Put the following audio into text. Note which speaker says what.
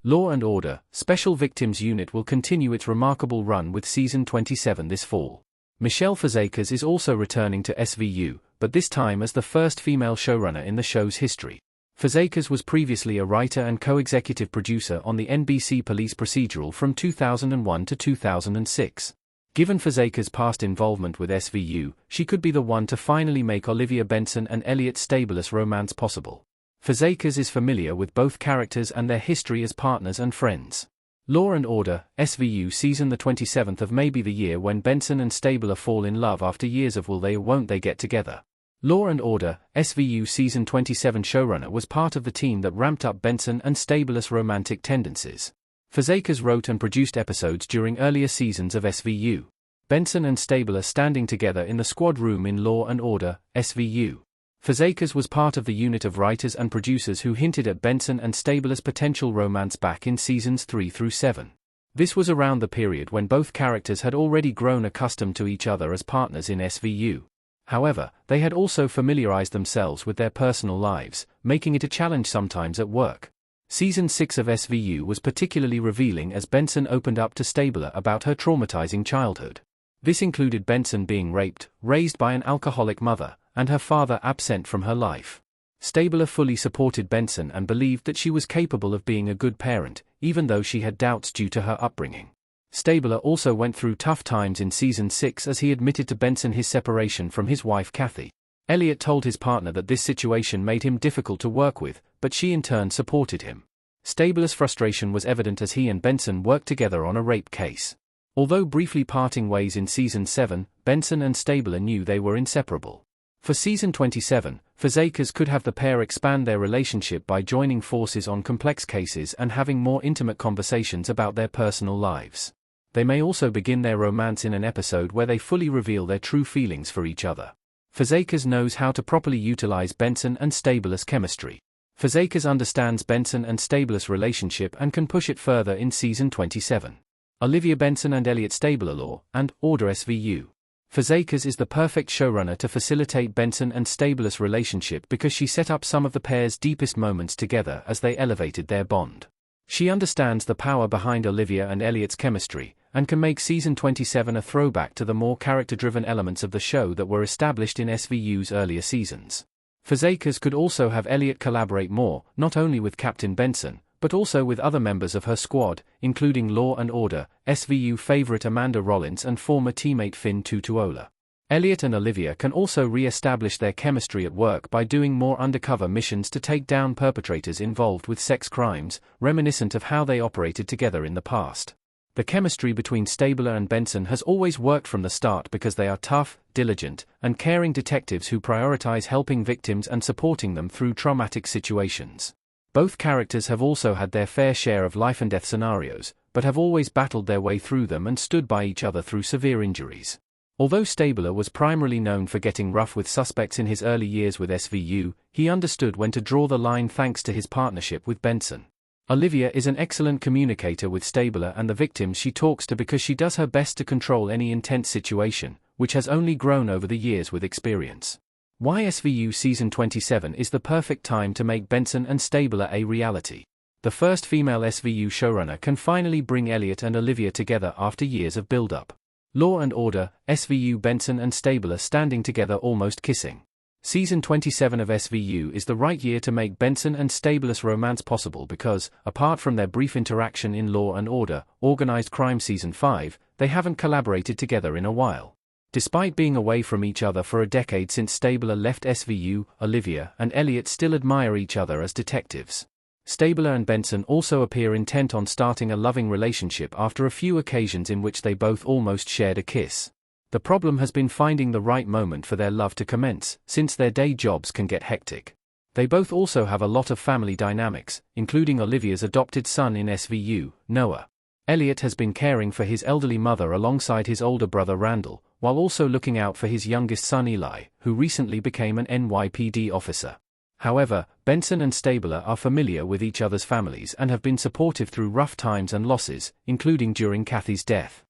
Speaker 1: Law and Order, Special Victims Unit will continue its remarkable run with Season 27 this fall. Michelle Fazekas is also returning to SVU, but this time as the first female showrunner in the show's history. Fazekas was previously a writer and co-executive producer on the NBC police procedural from 2001 to 2006. Given Fazekas' past involvement with SVU, she could be the one to finally make Olivia Benson and Elliot Stabler's romance possible. Fazekas is familiar with both characters and their history as partners and friends. Law and Order, SVU season the 27th of May be the year when Benson and Stabler fall in love after years of will they or won't they get together. Law and Order, SVU season 27 showrunner was part of the team that ramped up Benson and Stabler's romantic tendencies. Fazekas wrote and produced episodes during earlier seasons of SVU. Benson and Stabler standing together in the squad room in Law and Order, SVU. Fazekas was part of the unit of writers and producers who hinted at Benson and Stabler's potential romance back in seasons 3 through 7. This was around the period when both characters had already grown accustomed to each other as partners in SVU. However, they had also familiarized themselves with their personal lives, making it a challenge sometimes at work. Season 6 of SVU was particularly revealing as Benson opened up to Stabler about her traumatizing childhood. This included Benson being raped, raised by an alcoholic mother, and her father absent from her life. Stabler fully supported Benson and believed that she was capable of being a good parent, even though she had doubts due to her upbringing. Stabler also went through tough times in Season 6 as he admitted to Benson his separation from his wife Kathy. Elliot told his partner that this situation made him difficult to work with, but she in turn supported him. Stabler's frustration was evident as he and Benson worked together on a rape case. Although briefly parting ways in Season 7, Benson and Stabler knew they were inseparable. For Season 27, Fazekas could have the pair expand their relationship by joining forces on complex cases and having more intimate conversations about their personal lives. They may also begin their romance in an episode where they fully reveal their true feelings for each other. Fazekas knows how to properly utilize Benson and Stabler's chemistry. Fazekas understands Benson and Stabler's relationship and can push it further in Season 27. Olivia Benson and Elliot Stabler Law and Order SVU. Fazekas is the perfect showrunner to facilitate Benson and Stabler's relationship because she set up some of the pair's deepest moments together as they elevated their bond. She understands the power behind Olivia and Elliot's chemistry, and can make Season 27 a throwback to the more character-driven elements of the show that were established in SVU's earlier seasons. Fazekas could also have Elliot collaborate more, not only with Captain Benson, but also with other members of her squad, including Law and Order, SVU favorite Amanda Rollins and former teammate Finn Tutuola. Elliot and Olivia can also re-establish their chemistry at work by doing more undercover missions to take down perpetrators involved with sex crimes, reminiscent of how they operated together in the past. The chemistry between Stabler and Benson has always worked from the start because they are tough, diligent, and caring detectives who prioritize helping victims and supporting them through traumatic situations. Both characters have also had their fair share of life and death scenarios, but have always battled their way through them and stood by each other through severe injuries. Although Stabler was primarily known for getting rough with suspects in his early years with SVU, he understood when to draw the line thanks to his partnership with Benson. Olivia is an excellent communicator with Stabler and the victims she talks to because she does her best to control any intense situation, which has only grown over the years with experience. Why SVU Season 27 is the perfect time to make Benson and Stabler a reality. The first female SVU showrunner can finally bring Elliot and Olivia together after years of build-up. Law and Order, SVU Benson and Stabler standing together almost kissing. Season 27 of SVU is the right year to make Benson and Stabler's romance possible because, apart from their brief interaction in Law and Order, Organized Crime Season 5, they haven't collaborated together in a while. Despite being away from each other for a decade since Stabler left SVU, Olivia and Elliot still admire each other as detectives. Stabler and Benson also appear intent on starting a loving relationship after a few occasions in which they both almost shared a kiss. The problem has been finding the right moment for their love to commence, since their day jobs can get hectic. They both also have a lot of family dynamics, including Olivia's adopted son in SVU, Noah. Elliot has been caring for his elderly mother alongside his older brother Randall, while also looking out for his youngest son Eli, who recently became an NYPD officer. However, Benson and Stabler are familiar with each other's families and have been supportive through rough times and losses, including during Kathy's death.